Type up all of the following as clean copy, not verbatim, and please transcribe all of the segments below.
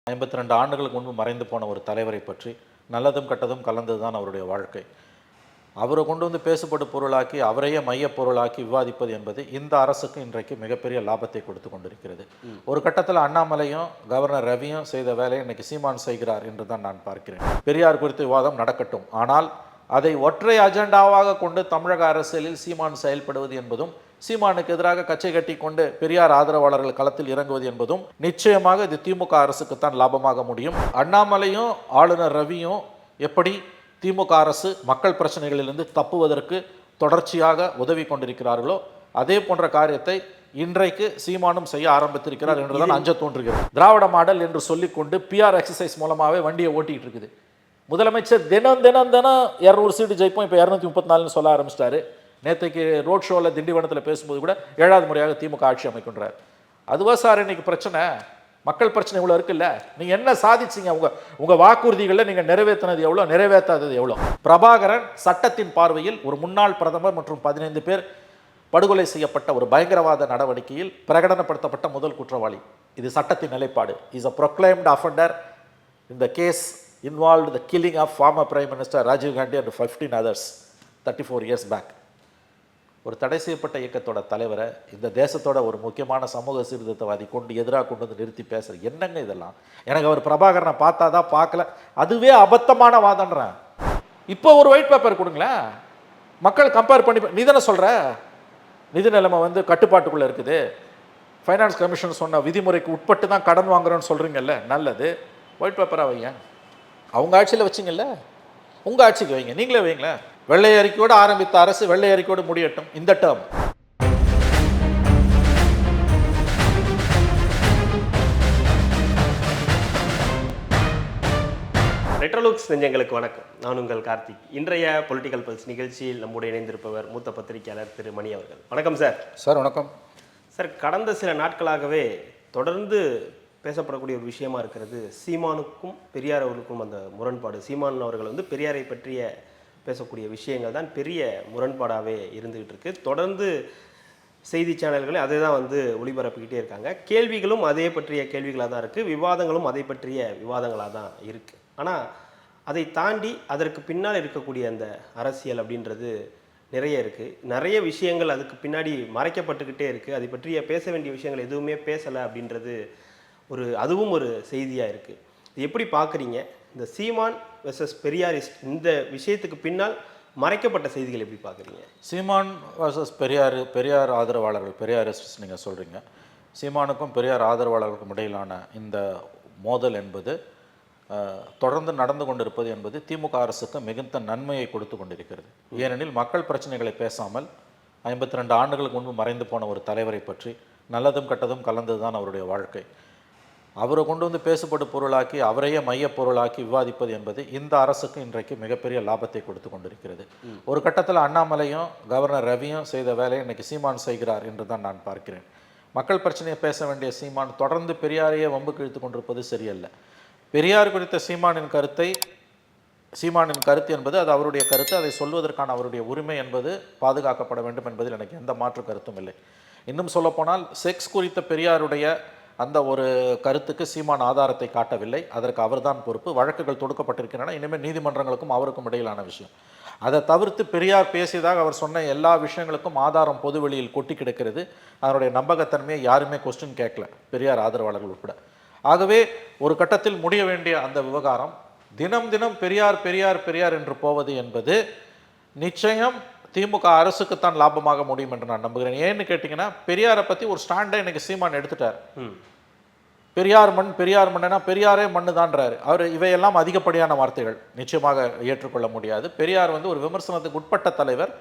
52 ஆண்டுகளுக்கு முன்பு மறைந்து போன ஒரு தலைவரை பற்றி நல்லதும் கெட்டதும் கலந்தது தான் அவருடைய வாழ்க்கை. அவரை கொண்டு வந்து பேசுபடு பொருளாக்கி அவரையே மையப் பொருளாக்கி விவாதிப்பது என்பது இந்த அரசுக்கு இன்றைக்கு மிகப்பெரிய லாபத்தை கொடுத்து கொண்டிருக்கிறது. ஒரு கட்டத்தில் அண்ணாமலையும் கவர்னர் ரவியும் செய்த வேலையை இன்னைக்கு சீமான் செய்கிறார் என்று தான் நான் பார்க்கிறேன். பெரியார் குறித்த விவாதம் நடக்கட்டும், ஆனால் அதை ஒற்றை அஜெண்டாவாக கொண்டு தமிழக அரசியலில் சீமான் செயல்படுவது என்பதும், சீமானுக்கு எதிராக கச்சை கட்டி கொண்டு பெரியார் ஆதரவாளர்கள் களத்தில் இறங்குவது என்பதும் நிச்சயமாக இது திமுக அரசுக்குத்தான் லாபமாக முடியும். அண்ணாமலையும் ஆளுநர் ரவியும் எப்படி திமுக அரசு மக்கள் பிரச்சனைகளிலிருந்து தப்புவதற்கு தொடர்ச்சியாக உதவி கொண்டிருக்கிறார்களோ அதே போன்ற காரியத்தை இன்றைக்கு சீமானும் செய்ய ஆரம்பித்திருக்கிறார் என்றுதான் அஞ்ச தோன்றுகிறது. திராவிட மாடல் என்று சொல்லிக்கொண்டு பிஆர் எக்ஸசைஸ் மூலமாகவே வண்டியை ஓட்டிகிட்டு இருக்குது. முதலமைச்சர் தினம் 200 சீட்டு ஜெயிப்போம், இப்போ 234 சொல்ல ஆரம்பிச்சிட்டாரு. நேற்றைக்கு ரோட் ஷோவில் திண்டிவனத்தில் பேசும்போது கூட 7வது முறையாக திமுக ஆட்சி அமைக்கின்றார். அதுவா சார் இன்னைக்கு பிரச்சனை? மக்கள் பிரச்சனை இவ்வளோ இருக்குல்ல, நீங்கள் என்ன சாதிச்சிங்க? உங்கள் வாக்குறுதிகளில் நீங்கள் நிறைவேற்றினது எவ்வளோ, நிறைவேற்றாதது எவ்வளோ? பிரபாகரன் சட்டத்தின் பார்வையில் ஒரு முன்னாள் பிரதமர் மற்றும் 15 பேர் படுகொலை செய்யப்பட்ட ஒரு பயங்கரவாத நடவடிக்கையில் பிரகடனப்படுத்தப்பட்ட முதல் குற்றவாளி. இது சட்டத்தின் நிலைப்பாடு. Is a proclaimed offender in the case involved the killing of former Prime Minister Rajiv Gandhi and 15 others 34 years back. ஒரு தடை செய்யப்பட்ட இயக்கத்தோட தலைவரை இந்த தேசத்தோட ஒரு முக்கியமான சமூக சீர்திருத்தவாதி கொண்டு எதிராக கொண்டு வந்து நிறுத்தி பேசுற என்னங்க இதெல்லாம்? எனக்கு அவர் பிரபாகரனை பார்த்தாதான் பார்க்கல, அதுவே அபத்தமான வாதன்றேன். இப்போ ஒரு ஒயிட் பேப்பர் கொடுங்களேன், மக்கள் கம்பேர் பண்ணி. நீ தானே சொல்கிற நிதி நிலைமை கட்டுப்பாட்டுக்குள்ளே இருக்குது, ஃபைனான்ஸ் கமிஷன் சொன்ன விதிமுறைக்கு உட்பட்டு தான் கடன் வாங்குறோன்னு சொல்கிறீங்கல்ல, நல்லது, ஒயிட் பேப்பராக வைங்க. அவங்க ஆட்சியில் வச்சிங்கல்ல, உங்கள் ஆட்சிக்கு வைங்க, நீங்களே வைங்களேன். வெள்ளை அறிக்கையோடு ஆரம்பித்த அரசு வெள்ளை அறிக்கையோடு முடியட்டும் இந்த டேர்ம். ரெட்ரோலுக்ஸ் நெஞ்சங்களுக்கு வணக்கம். நான் உங்கள் கார்த்திக். இன்றைய பொலிட்டிக்கல் பல்ஸ் நிகழ்ச்சியில் நம்முடைய இணைந்திருப்பவர் மூத்த பத்திரிகையாளர் திரு மணி அவர்கள். வணக்கம் சார். சார் வணக்கம் சார். கடந்த சில நாட்களாகவே தொடர்ந்து பேசப்படக்கூடிய ஒரு விஷயமா இருக்கிறது சீமானுக்கும் பெரியார் அவர்களுக்கும் அந்த முரண்பாடு. சீமான் அவர்கள் பெரியாரை பற்றிய பேசக்கூடிய விஷயங்கள் தான் பெரிய முரண்பாடாகவே இருந்துகிட்டு இருக்கு. தொடர்ந்து செய்தி சேனல்களே அதை தான் ஒளிபரப்பிக்கிட்டே இருக்காங்க. கேள்விகளும் அதே பற்றிய கேள்விகளாக தான் இருக்குது, விவாதங்களும் அதை பற்றிய விவாதங்களாக தான் இருக்குது. ஆனால் அதை தாண்டி அதற்கு பின்னால் இருக்கக்கூடிய அந்த அரசியல் அப்படின்றது நிறைய இருக்குது. நிறைய விஷயங்கள் அதுக்கு பின்னாடி மறைக்கப்பட்டுக்கிட்டே இருக்குது. அதை பற்றிய பேச வேண்டிய விஷயங்கள் எதுவுமே பேசலை அப்படின்றது அதுவும் ஒரு செய்தியாக இருக்குது. இது எப்படி பார்க்குறீங்க? இந்த சீமான் வெர்சஸ் பெரியாரிஸ்ட் இந்த விஷயத்துக்கு பின்னால் மறைக்கப்பட்ட செய்திகள் எப்படி பார்க்குறீங்க? சீமான் வெர்சஸ் பெரியார் ஆதரவாளர்கள், பெரியாரிஸ்ட் நீங்கள் சொல்கிறீங்க. சீமானுக்கும் பெரியார் ஆதரவாளர்களுக்கும் இடையிலான இந்த மோதல் என்பது தொடர்ந்து நடந்து கொண்டிருப்பது என்பது திமுக அரசுக்கு மிகுந்த நன்மையை கொடுத்து கொண்டிருக்கிறது. ஏனெனில் மக்கள் பிரச்சனைகளை பேசாமல் 52 ஆண்டுகளுக்கு முன்பு மறைந்து போன ஒரு தலைவரை பற்றி நல்லதும் கெட்டதும் கலந்தது தான் அவருடைய வாழ்க்கை. அவரை கொண்டு வந்து பேசுபடு பொருளாக்கி அவரையே மையப் பொருளாக்கி விவாதிப்பது என்பது இந்த அரசுக்கு இன்றைக்கு மிகப்பெரிய லாபத்தை கொடுத்து கொண்டிருக்கிறது. ஒரு கட்டத்தில் அண்ணாமலையும் கவர்னர் ரவியும் செய்த வேலையை இன்னைக்கு சீமான் செய்கிறார் என்று தான் நான் பார்க்கிறேன். மக்கள் பிரச்சனையை பேச வேண்டிய சீமான் தொடர்ந்து பெரியாரையே வம்புக்கு இழுத்து கொண்டிருப்பது சரியல்ல. பெரியார் குறித்த சீமானின் கருத்து என்பது அது அவருடைய கருத்து, அதை சொல்வதற்கான அவருடைய உரிமை என்பது பாதுகாக்கப்பட வேண்டும் என்பதில் எனக்கு எந்த மாற்று கருத்தும் இல்லை. இன்னும் சொல்லப்போனால் செக்ஸ் குறித்த பெரியாருடைய அந்த ஒரு கருத்துக்கு சீமான் ஆதாரத்தை காட்டவில்லை, அதற்கு அவர்தான் பொறுப்பு. வழக்குகள் தொடுக்கப்பட்டிருக்கின்றன, இனிமேல் நீதிமன்றங்களுக்கும் அவருக்கும் இடையிலான விஷயம். அதை தவிர்த்து பெரியார் பேசியதாக அவர் சொன்ன எல்லா விஷயங்களுக்கும் ஆதாரம் பொதுவெளியில் கொட்டி கிடக்கிறது. அதனுடைய நம்பகத்தன்மையை யாருமே கொஸ்டின் கேட்கல, பெரியார் ஆதரவாளர்கள் உட்பட. ஆகவே ஒரு கட்டத்தில் முடிய வேண்டிய அந்த விவகாரம் தினம் தினம் பெரியார் பெரியார் பெரியார் என்று போவது என்பது நிச்சயம் திமுக அரசுக்குத்தான் லாபமாக முடியும் என்று நான் நம்புகிறேன். ஏன்னு கேட்டிங்கன்னா, பெரியாரை பற்றி ஒரு ஸ்டாண்டை இன்னைக்கு சீமான் எடுத்துட்டார். பெரியார் மண்ணுனா பெரியாரே மண்ணு தான்றாரு அவர். இவையெல்லாம் அதிகப்படியான வார்த்தைகள், நிச்சயமாக ஏற்றுக்கொள்ள முடியாது. பெரியார் ஒரு விமர்சனத்துக்கு உட்பட்ட தலைவர்.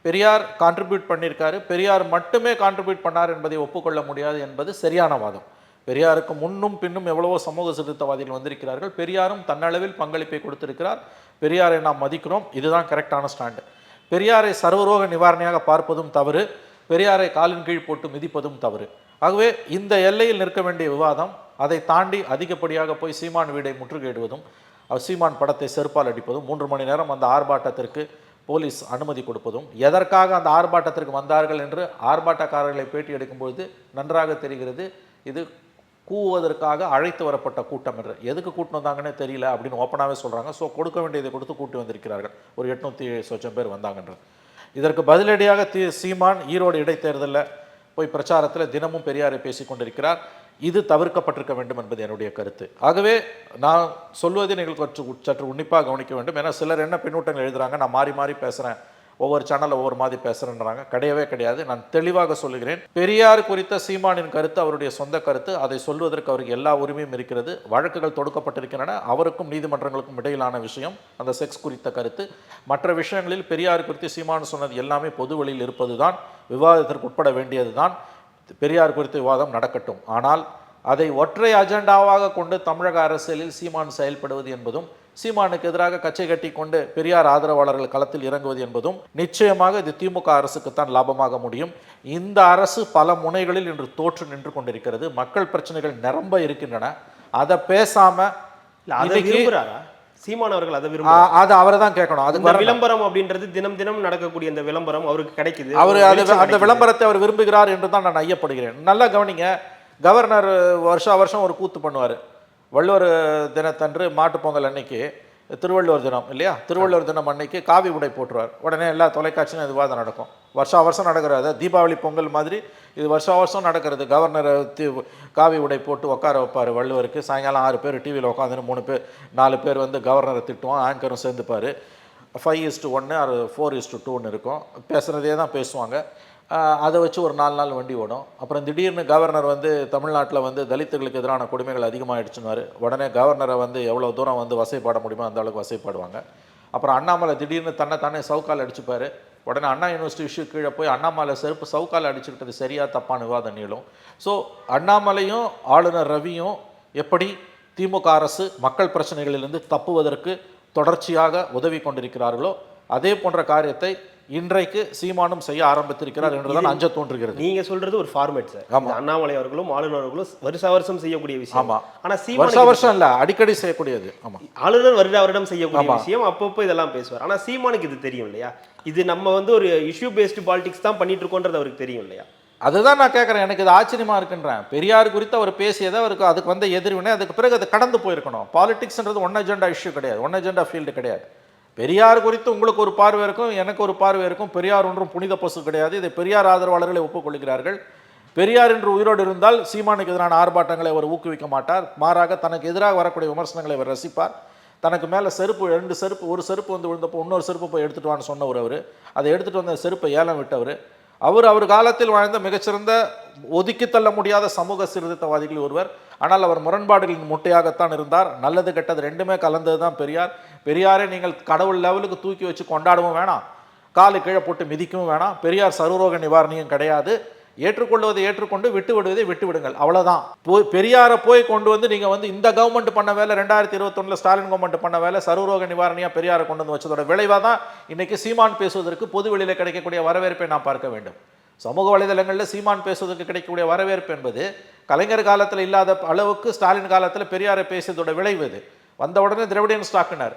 பெரியார் கான்ட்ரிபியூட் பண்ணியிருக்காரு, பெரியார் மட்டுமே கான்ட்ரிபியூட் பண்ணார் என்பதை ஒப்புக்கொள்ள முடியாது என்பது சரியான வாதம். பெரியாருக்கு முன்னும் பின்னும் எவ்வளவோ சமூக சீர்திருத்தவாதிகள் வந்திருக்கிறார்கள். பெரியாரும் தன்னளவில் பங்களிப்பை கொடுத்திருக்கிறார். பெரியாரை நாம் மதிக்கிறோம், இதுதான் கரெக்டான ஸ்டாண்டு. பெரியாரை சர்வரோக நிவாரணியாக பார்ப்பதும் தவறு, பெரியாரை காலின் கீழ் போட்டு மிதிப்பதும் தவறு. ஆகவே இந்த எல்லையில் நிற்க வேண்டிய விவாதம் அதை தாண்டி அதிகப்படியாக போய் சீமான் வீடை முற்றுகையிடுவதும் சீமான் படத்தை செருப்பால் அடிப்பதும் 3 மணி நேரம் அந்த ஆர்ப்பாட்டத்திற்கு போலீஸ் அனுமதி கொடுப்பதும், எதற்காக அந்த ஆர்ப்பாட்டத்திற்கு வந்தார்கள் என்று ஆர்ப்பாட்டக்காரர்களை பேட்டி எடுக்கும்பொழுது நன்றாக தெரிகிறது. இது கூவுவதற்காக அழைத்து வரப்பட்ட கூட்டம் என்று. எதுக்கு கூட்டு வந்தாங்கன்னே தெரியல அப்படின்னு ஓப்பனாகவே சொல்கிறாங்க. ஸோ கொடுக்க வேண்டியதை கொடுத்து கூட்டி வந்திருக்கிறார்கள். ஒரு 800 சொச்சம் பேர் வந்தாங்கன்றது. இதற்கு பதிலடியாக சீமான் ஈரோடு இடைத்தேர்தலில் போய் பிரச்சாரத்தில் தினமும் பெரியாரை பேசி கொண்டிருக்கிறார். இது தவிர்க்கப்பட்டிருக்க வேண்டும் என்பது என்னுடைய கருத்து. ஆகவே நான் சொல்வதை நீங்கள் சற்று உன்னிப்பாக கவனிக்க வேண்டும். ஏன்னா சிலர் என்ன பின்னூட்டங்கள் எழுதுகிறாங்க, நான் மாறி மாறி பேசுகிறேன், ஒவ்வொரு சேனலில் ஒவ்வொரு மாதிரி பேசுகிறேன்றாங்க. கிடையவே கிடையாது. நான் தெளிவாக சொல்லுகிறேன். பெரியார் குறித்த சீமானின் கருத்து அவருடைய சொந்த கருத்து. அதை சொல்வதற்கு அவருக்கு எல்லா உரிமையும் இருக்கிறது. வழக்குகள் தொடுக்கப்பட்டிருக்கின்றன. அவருக்கும் நீதிமன்றங்களுக்கும் இடையிலான விஷயம் அந்த செக்ஸ் குறித்த கருத்து. மற்ற விஷயங்களில் பெரியார் குறித்து சீமான் சொன்னது எல்லாமே பொது வழியில் இருப்பது தான், விவாதத்திற்கு உட்பட வேண்டியது தான். பெரியார் குறித்த விவாதம் நடக்கட்டும். ஆனால் அதை ஒற்றை அஜெண்டாவாக கொண்டு தமிழக அரசியலில் சீமான் செயல்படுவது என்பதும், சீமானுக்கு எதிராக கச்சை கட்டி கொண்டு பெரியார் ஆதரவாளர்கள் களத்தில் இறங்குவது என்பதும் நிச்சயமாக இது திமுக அரசுக்குத்தான் லாபமாக முடியும். இந்த அரசு பல முனைகளில் இன்று தோற்று நின்று கொண்டிருக்கிறது. மக்கள் பிரச்சனைகள் நிரம்ப இருக்கின்றன. அதை பேசாம சீமான் அவர்கள் அதை விரும்புறாரு. அது அவரை தான் கேட்கணும். அது விளம்பரம் அப்படின்றது தினம் தினம் நடக்கக்கூடிய இந்த விளம்பரம் அவருக்கு கிடைக்குது. அவர் அந்த விளம்பரத்தை அவர் விரும்புகிறார் என்று தான் நான் ஐயப்படுகிறேன். நல்லா கவனிங்க. கவர்னர் வருஷம் ஒரு கூத்து பண்ணுவார். வள்ளுவர் தினத்தன்று மாட்டுப்பொங்கல் அன்னைக்கு, திருவள்ளுவர் தினம் இல்லையா, திருவள்ளுவர் தினம் அன்னைக்கு காவி உடை போட்டுருவார். உடனே எல்லா தொலைக்காட்சியும் இது விவாதம் நடக்கும். வருஷம் நடக்கிறது. தீபாவளி பொங்கல் மாதிரி இது வருஷம் நடக்கிறது. கவர்னர் காவி உடை போட்டு உட்கார வைப்பார் வள்ளுவருக்கு. சாயங்காலம் 6 பேர் டிவியில் உட்காந்துன்னு 4 பேர் வந்து கவர்னரை திட்டுவோம். ஆங்கரும் சேர்ந்துப்பார். 5:1 or 4:2 இருக்கும். பேசுகிறதே தான் பேசுவாங்க. அதை வச்சு ஒரு 4 நாள் வண்டி ஓடும். அப்புறம் திடீர்னு கவர்னர் வந்து தமிழ்நாட்டில் வந்து தலித்துகளுக்கு எதிரான கொடுமைகள் அதிகமாகிடுச்சுன்னு உடனே கவர்னரை வந்து எவ்வளோ தூரம் வந்து வசைப்பாட முடியுமோ அந்த அளவுக்கு வசைப்பாடுவாங்க. அப்புறம் அண்ணாமலை திடீர்னு தானே சவுக்கால் அடிச்சுப்பார். உடனே அண்ணா யூனிவர்சிட்டி இஷ்யூ கீழே போய் அண்ணாமலை செருப்பு சவுக்கால் அடிச்சுக்கிட்டது சரியா தப்பான விவாதம் நீளும். ஸோ அண்ணாமலையும் ஆளுநர் ரவியும் எப்படி திமுக அரசு மக்கள் பிரச்சனைகளிலிருந்து தப்புவதற்கு தொடர்ச்சியாக உதவி கொண்டிருக்கிறார்களோ அதே போன்ற காரியத்தை இன்றைக்கு சீமானும் செய்ய ஆரம்பித்திருக்கிறார் என்றுதான் அஞ்ச தோன்றுகிறது. நீங்க சொல்றது ஒரு ஃபார்மேட் சார். அண்ணாமலை அவர்களும் ஆளுநர் அவர்களும் வருஷம் செய்யக்கூடிய விஷயம். ஆமா. ஆனா வருஷம் இல்ல, அடிக்கடி செய்யக்கூடியது. ஆமா, ஆளுநர் வருடம் செய்யக்கூடிய விஷயம். அப்பப்போ இதெல்லாம் பேசுவார். ஆனா சீமானுக்கு இது தெரியும் இல்லையா? இது நம்ம வந்து ஒரு இஷ்யூ பேஸ்டு பாலிடிக்ஸ் தான் பண்ணிட்டு இருக்கோன்றது அவருக்கு தெரியும் இல்லையா? அதுதான் நான் கேட்குறேன். எனக்கு இது ஆச்சரியமா இருக்குன்றேன். பெரியார் குறித்து அவர் பேசியதை அவருக்கு அதுக்கு வந்த எதிர்வினை, அதுக்கு பிறகு அது கடந்து போயிருக்கணும். பாலிடிக்ஸ்ன்றது ஒன் அஜெண்டா இஷ்யூ கிடையாது, ஒன் அஜெண்டா ஃபீல்டு கிடையாது. பெரியார் குறித்து உங்களுக்கு ஒரு பார்வை இருக்கும், எனக்கு ஒரு பார்வை இருக்கும். பெரியார் ஒன்றும் புனித பசு கிடையாது. இதை பெரியார் ஆதரவாளர்களை ஒப்புக்கொள்கிறார்கள். பெரியார் என்று உயிரோடு இருந்தால் சீமானுக்கு எதிரான ஆர்ப்பாட்டங்களை அவர் ஊக்குவிக்க மாட்டார். மாறாக தனக்கு எதிராக வரக்கூடிய விமர்சனங்களை அவர் ரசிப்பார். தனக்கு மேலே செருப்பு 2 செருப்பு, ஒரு செருப்பு வந்து விழுந்தப்போ இன்னொரு செருப்பு போய் எடுத்துகிட்டு வான்னு சொன்னவர் அவர். அதை எடுத்துகிட்டு வந்த செருப்பை ஏலம் விட்டவர். அவர் காலத்தில் வாழ்ந்த மிகச்சிறந்த ஒதுக்கி தள்ள முடியாத சமூக சீர்திருத்தவாதிகள் ஒருவர். ஆனால் அவர் முரண்பாடுகளின் முட்டையாகத்தான் இருந்தார். நல்லது கெட்டது ரெண்டுமே கலந்தது தான் பெரியார். பெரியாரை நீங்கள் கடவுள் லெவலுக்கு தூக்கி வச்சு கொண்டாடவும் வேணாம், காலு கீழே போட்டு மிதிக்கவும் வேணாம். பெரியார் சர்வரோக நிவாரணியும் கிடையாது. ஏற்றுக்கொள்வதை ஏற்றுக்கொண்டு விட்டு விடுவதை விட்டு விடுங்கள், அவ்வளோதான். பெரியாரை போய் கொண்டு வந்து நீங்கள் வந்து இந்த கவர்மெண்ட் பண்ண வேலை, 2021 ஸ்டாலின் கவர்மெண்ட் பண்ண வேலை, சர்வரோக நிவாரணியாக பெரியாரை கொண்டு வந்து வச்சதோட விளைவாக தான் இன்னைக்கு சீமான் பேசுவதற்கு பொது வெளியில் கிடைக்கக்கூடிய வரவேற்பை நாம் பார்க்க வேண்டும். சமூக வலைதளங்களில் சீமான் பேசுவதற்கு கிடைக்கக்கூடிய வரவேற்பு என்பது கலைஞர் காலத்தில் இல்லாத அளவுக்கு ஸ்டாலின் காலத்தில் பெரியாரை பேசியதோட விளைவு இது. வந்த உடனே திராவிடியன் ஸ்டாக்கினர்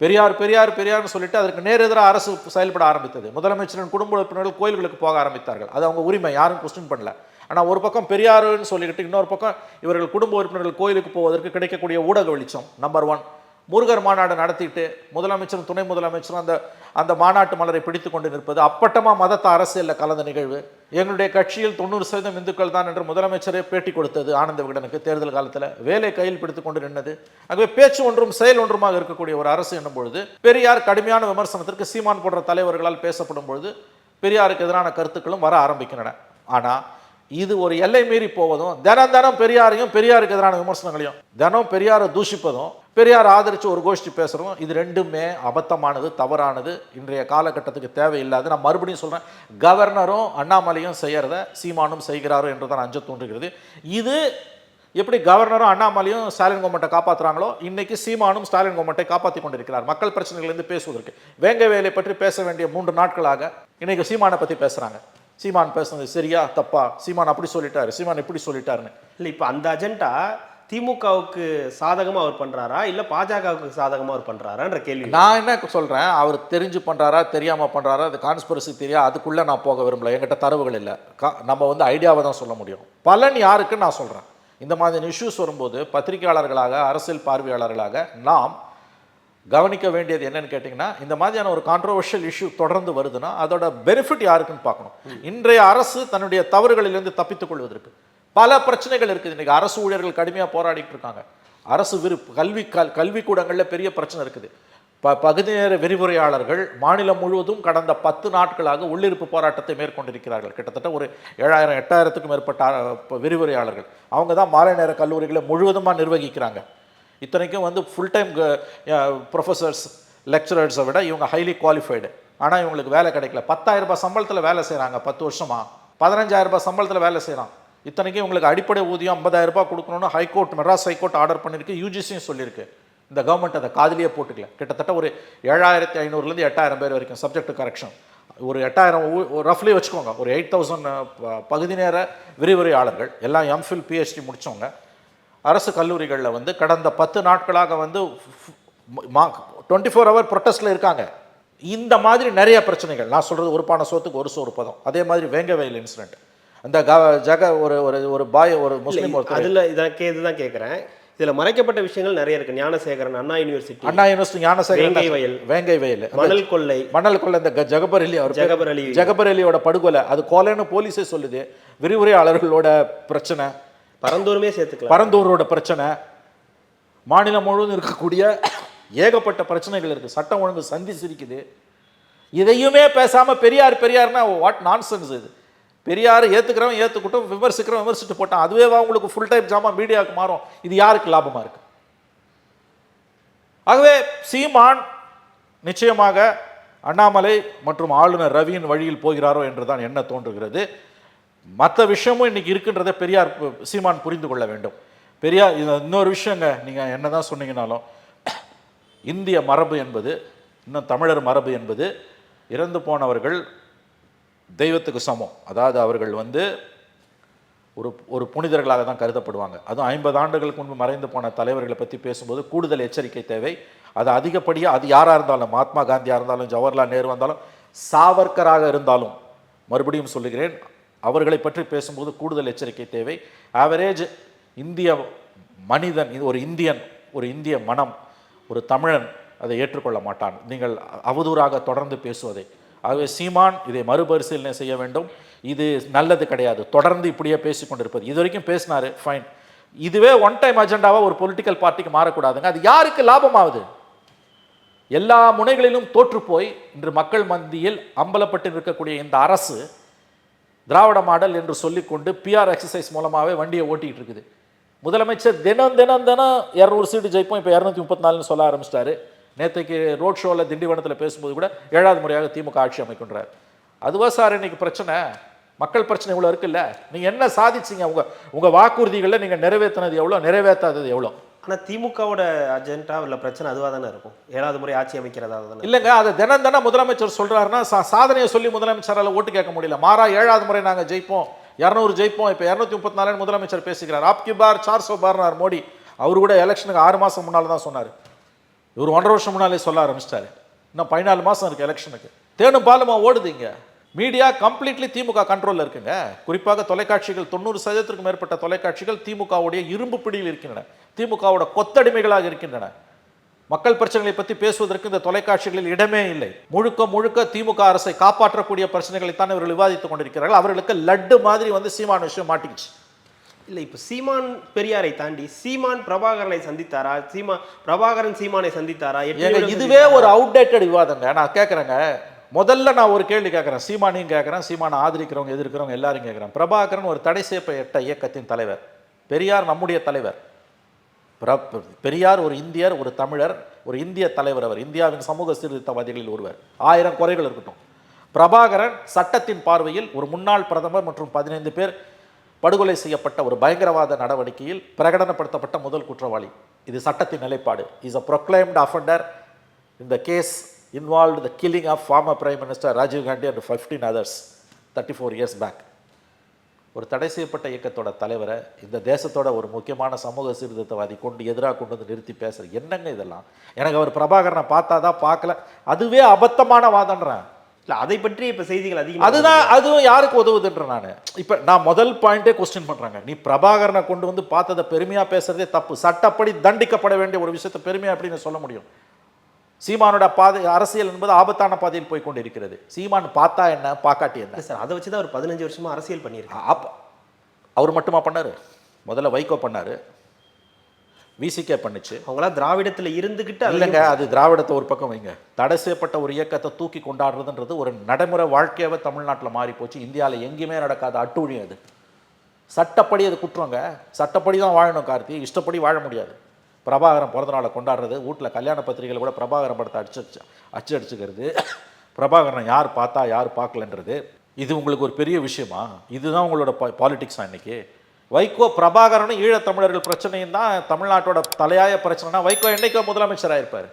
பெரியார் பெரியார் பெரியார்னு சொல்லிட்டு அதற்கு நேர் எதிராக அரசு செயல்பட ஆரம்பித்தது. முதலமைச்சரின் குடும்ப உறுப்பினர்கள் கோயில்களுக்கு போக ஆரம்பித்தார்கள். அது அவங்க உரிமை, யாரும் கொஸ்டின் பண்ணல. ஆனால் ஒரு பக்கம் பெரியாருன்னு சொல்லிக்கிட்டு இன்னொரு பக்கம் இவர்கள் குடும்ப உறுப்பினர்கள் கோயிலுக்கு போவதற்கு கிடைக்கக்கூடிய ஊடக வெளிச்சம். நம்பர் 1, முருகர் மாநாடு நடத்திட்டு முதலமைச்சரும் துணை முதலமைச்சரும் அந்த மாநாட்டு மலரை பிடித்து கொண்டு நிற்பது அப்பட்டமா மதத்தை அரசியலில் கலந்த நிகழ்வு. எங்களுடைய கட்சியில் 90% இந்துக்கள் தான் என்று முதலமைச்சரே பேட்டி கொடுத்தது ஆனந்த விகடனுக்கு தேர்தல் காலத்தில். வேலை கையில் பிடித்து கொண்டு நின்னது. ஆகவே பேச்சு ஒன்றும் செயல் ஒன்றுமாக இருக்கக்கூடிய ஒரு அரசு என்னும் பொழுது பெரியார் கடுமையான விமர்சனத்திற்கு சீமான் போன்ற தலைவர்களால் பேசப்படும் பொழுது பெரியாருக்கு எதிரான கருத்துக்களும் வர ஆரம்பிக்கின்றன. ஆனால் இது ஒரு எல்லை மீறி போவதும், தினம் பெரியாரையும் பெரியாருக்கு எதிரான விமர்சனங்களையும், தினம் பெரியாரை தூஷிப்பதும், பெரியார் ஆதரித்து ஒரு கோஷ்டி பேசுகிறோம், இது ரெண்டுமே அபத்தமானது, தவறானது, இன்றைய காலகட்டத்துக்கு தேவையில்லாது. நான் மறுபடியும் சொல்கிறேன், கவர்னரும் அண்ணாமலையும் செய்கிறத சீமானும் செய்கிறாரோ என்று தான் அஞ்ச தோன்றுகிறது. இது எப்படி கவர்னரும் அண்ணாமலையும் ஸ்டாலின் கவர்மெண்ட்டை காப்பாற்றுறாங்களோ இன்னைக்கு சீமானும் ஸ்டாலின் கவர்மெண்ட்டை காப்பாற்றி கொண்டிருக்கிறார். மக்கள் பிரச்சனைகளிலிருந்து பேசுவதற்கு வேங்க வேலை பற்றி பேச வேண்டிய 3 நாட்களாக இன்னைக்கு சீமானை பற்றி பேசுகிறாங்க. சீமான் பேசுனது சரியா தப்பா, சீமான் அப்படி சொல்லிட்டாரு, சீமான் இப்படி சொல்லிட்டாருன்னு. இல்லை, இப்போ அந்த அஜெண்டா திமுகவுக்கு சாதகமாக அவர் பண்ணுறாரா இல்லை பாஜகவுக்கு சாதகமாக அவர் பண்ணுறாரான்ற கேள்வி. நான் என்ன சொல்கிறேன், அவர் தெரிஞ்சு பண்ணுறாரா தெரியாமல் பண்ணுறாரா, அது கான்ஸ்பிரசி தெரியா, அதுக்குள்ளே நான் போக விரும்பல. என்கிட்ட தரவுகள் இல்லை. நம்ம வந்து ஐடியாவை தான் சொல்ல முடியும். பலன் யாருக்குன்னு நான் சொல்கிறேன். இந்த மாதிரி இஷ்யூஸ் வரும்போது பத்திரிகையாளர்களாக, அரசியல் பார்வையாளர்களாக நாம் கவனிக்க வேண்டியது என்னன்னு கேட்டிங்கன்னா, இந்த மாதிரியான ஒரு கான்ட்ரோவர்ஷியல் இஷ்யூ தொடர்ந்து வருதுன்னா அதோட பெனிஃபிட் யாருக்குன்னு பார்க்கணும். இன்றைய அரசு தன்னுடைய தவறுகளிலிருந்து தப்பித்துக் கொள்வதற்கு பல பிரச்சனைகள் இருக்குது. இன்றைக்கி அரசு ஊழியர்கள் கடுமையாக போராடிட்டு இருக்காங்க. அரசு கல்விக்கூடங்களில் பெரிய பிரச்சனை இருக்குது. பகுதி நேர விரிவுரையாளர்கள் மாநிலம் முழுவதும் கடந்த 10 நாட்களாக உள்ளிருப்பு போராட்டத்தை மேற்கொண்டிருக்கிறார்கள். கிட்டத்தட்ட ஒரு 7000 8000க்கும் மேற்பட்ட விரிவுரையாளர்கள். அவங்க தான் மாலை நேர கல்லூரிகளை முழுவதுமாக நிர்வகிக்கிறாங்க. இத்தனைக்கும் வந்து ஃபுல் டைம் ப்ரொஃபஸர்ஸ் லெக்சரர்ஸை விட இவங்க ஹைலி குவாலிஃபைடு. ஆனால் இவங்களுக்கு வேலை கிடைக்கல. 10,000 ரூபாய் சம்பளத்தில் வேலை செய்கிறாங்க 10 வருஷமாக. 15,000 ரூபாய் சம்பளத்தில் வேலை செய்கிறான். இத்தனைக்கும் இவங்களுக்கு அடிப்படை ஊதியம் 50,000 ரூபாய் கொடுக்கணும்னு மெட்ராஸ் ஹைகோர்ட் ஆர்டர் பண்ணியிருக்கு. யூஜிசியும் சொல்லியிருக்கு. இந்த கவர்மெண்ட் அதை காதிலேயே போட்டுக்கல. கிட்டத்தட்ட ஒரு 7,500லேருந்து 8,000 பேர் வரைக்கும் சப்ஜெக்ட் டு கரெக்ஷன். ஒரு 8,000 ரஃப்லி வச்சுக்கோங்க. ஒரு 8,000 பகுதி நேர விரிவுரையாளர்கள் எல்லாம் எம்ஃபில் பிஹெச்டி முடித்தவங்க அரசு கல்லூரிகளில் வந்து கடந்த 10 நாட்களாக வந்து 24 ஹவர் ப்ரொட்டஸ்ட்டில் இருக்காங்க. இந்த மாதிரி நிறைய பிரச்சனைகள். நான் சொல்கிறது ஒரு பானை சோத்துக்கு ஒரு சோறு பதம். அதே மாதிரி வேங்கவயல் இன்சிடென்ட். அந்த ஒரு பாய் ஒரு முஸ்லீம் அதில் இதுதான் கேட்குறேன். இதில் மறைக்கப்பட்ட விஷயங்கள் நிறைய இருக்குது. ஞானசேகரன், அண்ணா யூனிவர்சிட்டி, ஞானசேகரன், வேங்கை வயல், மணல் கொள்ளை, இந்த ஜகபர் அலியோட படுகொலை, அது கொலைன்னு போலீஸே சொல்லுது. விரிவுரையாளர்களோட பிரச்சனை, பரந்தூருமே சேர்த்துக்கலாம், பரந்தூரோட பிரச்சனை, மாநிலம் முழுவதும் இருக்கக்கூடிய ஏகப்பட்ட பிரச்சனைகள் இருக்குது. சட்டம் ஒழுங்கு சந்தி சிரிக்குது. இதையுமே பேசாமல் பெரியார்னா வாட் நான்சென்ஸ் இது. பெரியார் ஏற்றுக்கிறவன் ஏற்றுக்கிட்டும், விமர்சிக்கிறவன் விமர்சிட்டு போட்டான். அதுவே உங்களுக்கு ஃபுல் டைம் ஜாமா மீடியாவுக்கு மாறும். இது யாருக்கு லாபமாக இருக்கு? ஆகவே சீமான் நிச்சயமாக அண்ணாமலை மற்றும் ஆளுநர் ரவியின் வழியில் போகிறாரோ என்றுதான் என்ன தோன்றுகிறது. மற்ற விஷயமும் இன்னைக்கு இருக்குன்றதை பெரியார் சீமான் புரிந்து கொள்ள வேண்டும். பெரியார் இன்னொரு விஷயங்க, நீங்கள் என்ன தான் சொன்னீங்கனாலும் இந்திய மரபு என்பது, இன்னும் தமிழர் மரபு என்பது இறந்து போனவர்கள் தெய்வத்துக்கு சமம். அதாவது அவர்கள் வந்து ஒரு புனிதர்களாக தான் கருதப்படுவாங்க. அதுவும் 50 ஆண்டுகளுக்கு முன்பு மறைந்து போன தலைவர்களை பற்றி பேசும்போது கூடுதல் எச்சரிக்கை தேவை. அது அதிகப்படியாக அது யாராக இருந்தாலும், மகாத்மா காந்தியாக இருந்தாலும், ஜவஹர்லால் நேரு இருந்தாலும், சாவர்கராக இருந்தாலும், மறுபடியும் சொல்லுகிறேன், அவர்களை பற்றி பேசும்போது கூடுதல் எச்சரிக்கை தேவை. ஆவரேஜ் இந்திய மனிதன், ஒரு இந்திய மனம், ஒரு தமிழன் அதை ஏற்றுக்கொள்ள மாட்டான் நீங்கள் அவதூறாக தொடர்ந்து பேசுவதை. ஆகவே சீமான் இதை மறுபரிசீலனை செய்ய வேண்டும். இது நல்லது கிடையாது. தொடர்ந்து இப்படியே பேசிக்கொண்டிருப்பது. இது வரைக்கும் பேசினார், ஃபைன். இதுவே ஒன் டைம் அஜெண்டாவாக ஒரு பொலிட்டிக்கல் பார்ட்டிக்கு மாறக்கூடாதுங்க. அது யாருக்கு லாபமாகுது? எல்லா முனைகளிலும் தோற்று போய் இன்று மக்கள் மத்தியில் அம்பலப்பட்டு இருக்கக்கூடிய இந்த அரசு திராவிட மாடல் என்று சொல்லிக்கொண்டு பிஆர் எக்ஸசைஸ் மூலமாகவே வண்டியை ஓட்டிகிட்டு இருக்குது. முதலமைச்சர் தினம் 200 சீட்டு ஜெயிப்போம், இப்போ 234 சொல்ல ஆரம்பிச்சிட்டாரு. நேற்றைக்கு ரோட் ஷோவில் திண்டிவனத்தில் பேசும்போது கூட 7வது முறையாக திமுக ஆட்சி அமைக்கின்றார். அதுவா சார் இன்னைக்கு பிரச்சனை? மக்கள் பிரச்சனை இவ்வளோ இருக்குல்ல. நீங்கள் என்ன சாதிச்சிங்க? உங்கள் வாக்குறுதிகளில் நீங்கள் நிறைவேற்றினது எவ்வளோ, நிறைவேற்றாதது எவ்வளோ? ஆனால் திமுகவோட அஜெண்டா இல்லை பிரச்சனை அதுவாக தானே இருக்கும். 7வது முறை ஆட்சி அமைக்கிறதா தானே? இல்லைங்க, அதை தினம் முதலமைச்சர் சொல்கிறாருன்னா சாதனையை சொல்லி முதலமைச்சரால் ஓட்டு கேட்க முடியல. மாறா 7வது முறை நாங்கள் ஜெயிப்போம், 200 ஜெயிப்போம், இப்போ 234 முதலமைச்சர் பேசுகிறார். ஆப்கி பார் 400 பார்னார் மோடி. அவர் கூட எலெக்ஷனுக்கு 6 மாதம் முன்னால் தான் சொன்னார். இவர் 1.5 வருஷம் முன்னாலே சொல்ல ஆரம்பிச்சிட்டாரு. இன்னும் 14 மாதம் இருக்குது எலெக்ஷனுக்கு. தேனும் பாலுமா ஓடுதுங்க. மீடியா கம்ப்ளீட்லி திமுக கண்ட்ரோலில் இருக்குங்க. குறிப்பாக தொலைக்காட்சிகள், 90% மேற்பட்ட தொலைக்காட்சிகள் திமுகவுடைய இரும்பு பிடியில் இருக்கின்றன, திமுகவோட கொத்தடிமைகளாக இருக்கின்றன. மக்கள் பிரச்சனைகளை பற்றி பேசுவதற்கு இந்த தொலைக்காட்சிகளில் இடமே இல்லை. முழுக்க திமுக அரசை காப்பாற்றக்கூடிய பிரச்சனைகளைத்தான் இவர்கள் விவாதித்துக் கொண்டிருக்கிறார்கள். அவர்களுக்கு லட்டு மாதிரி வந்து சீமான் விஷயம் மாட்டிக்கிச்சு. இல்லை, இப்போ சீமான் பெரியாரை தாண்டி சீமான் பிரபாகரனை சந்தித்தாரா? பிரபாகரன் சீமானை சந்தித்தாரா? இதுவே ஒரு அவுடேட்டட் விவாதங்க. நான் கேட்குறேங்க, முதல்ல நான் ஒரு கேள்வி கேட்குறேன், சீமானையும் கேட்குறேன், சீமானை ஆதரிக்கிறவங்க எதிர்க்கிறவங்க எல்லாரும் கேட்குறேன். பிரபாகரன் ஒரு தடை செய்யப்பட்ட இயக்கத்தின் தலைவர், பெரியார் நம்முடைய தலைவர். பெரியார் ஒரு இந்தியர், ஒரு தமிழர், ஒரு இந்திய தலைவர். அவர் இந்தியாவின் சமூக சீர்திருத்தவாதிகளில் ஒருவர். 1000 குறைகள் இருக்கட்டும். பிரபாகரன் சட்டத்தின் பார்வையில் ஒரு முன்னாள் பிரதமர் மற்றும் 15 பேர் படுகொலை செய்யப்பட்ட ஒரு பயங்கரவாத நடவடிக்கையில் பிரகடனப்படுத்தப்பட்ட முதல் குற்றவாளி. இது சட்டத்தின் நிலைப்பாடு. Is a proclaimed offender in the case involved the killing of former prime minister Rajiv Gandhi and 15 others 34 years back. ஒரு தடை செய்யப்பட்ட இயக்கத்தோட தலைவரை இந்த தேசத்தோட ஒரு முக்கியமான சமூக சீர்திருத்தவாதி எதிராக கொண்டு வந்து நிறுத்தி பேசுறது என்னங்க இதெல்லாம்? எனக்கு அவர் பிரபாகரனை பார்த்தா தான் பார்க்கல, அதுவே அபத்தமான வாதன்றேன். இல்லை, அதை பற்றி இப்போ செய்திகள் அதிகம். அதுவும் யாருக்கு உதவுதுன்ற நான் முதல் பாயிண்டே கொஸ்டின் பண்றாங்க. நீ பிரபாகரனை கொண்டு வந்து பார்த்ததை பெருமையா பேசுறதே தப்பு. சட்டப்படி தண்டிக்கப்பட வேண்டிய ஒரு விஷயத்தை பெருமையா அப்படின்னு சொல்ல முடியும்? சீமானோட பாதை அரசியல் என்பது ஆபத்தான பாதையில் போய் கொண்டிருக்கிறது. சீமான் பார்த்தா என்ன, பாக்காட்டி என்ன சார்? அதை வச்சு தான் ஒரு 15 வருஷமா அரசியல் பண்ணியிருக்காரு. அவர் மட்டுமா பண்ணாரு? முதல்ல வைகோ பண்ணாரு, விசிகே பண்ணுச்சு. அவங்களாம் திராவிடத்தில் இருந்துக்கிட்டு இல்லைங்க, அது திராவிடத்தை ஒரு பக்கம் வைங்க. தடை செய்யப்பட்ட ஒரு இயக்கத்தை தூக்கி கொண்டாடுறதுன்றது ஒரு நடைமுறை வாழ்க்கையாவே தமிழ்நாட்டில் மாறி போச்சு. இந்தியாவில் எங்கேயுமே நடக்காத அட்டூழியம் அது. சட்டப்படி அது குற்றங்க. சட்டப்படி தான் வாழணும் கார்த்தி, இஷ்டப்படி வாழ முடியாது. பிரபாகரன் பிறந்த நாளை கொண்டாடுறது, வீட்டில் கல்யாண பத்திரிகையில் கூட பிரபாகரன் படத்தை அடிச்சுக்கிறது, பிரபாகரனை யார் பார்த்தா யார் பார்க்கலன்றது, இது உங்களுக்கு ஒரு பெரிய விஷயமா? இதுதான் உங்களோட பாலிடிக்ஸா இன்னைக்கு? வைகோ பிரபாகரனும் ஈழத்தமிழர்கள் பிரச்சனையும் தான் தமிழ்நாட்டோட தலையாய பிரச்சனைனா வைகோ என்னைக்கோ முதலமைச்சராக இருப்பார்.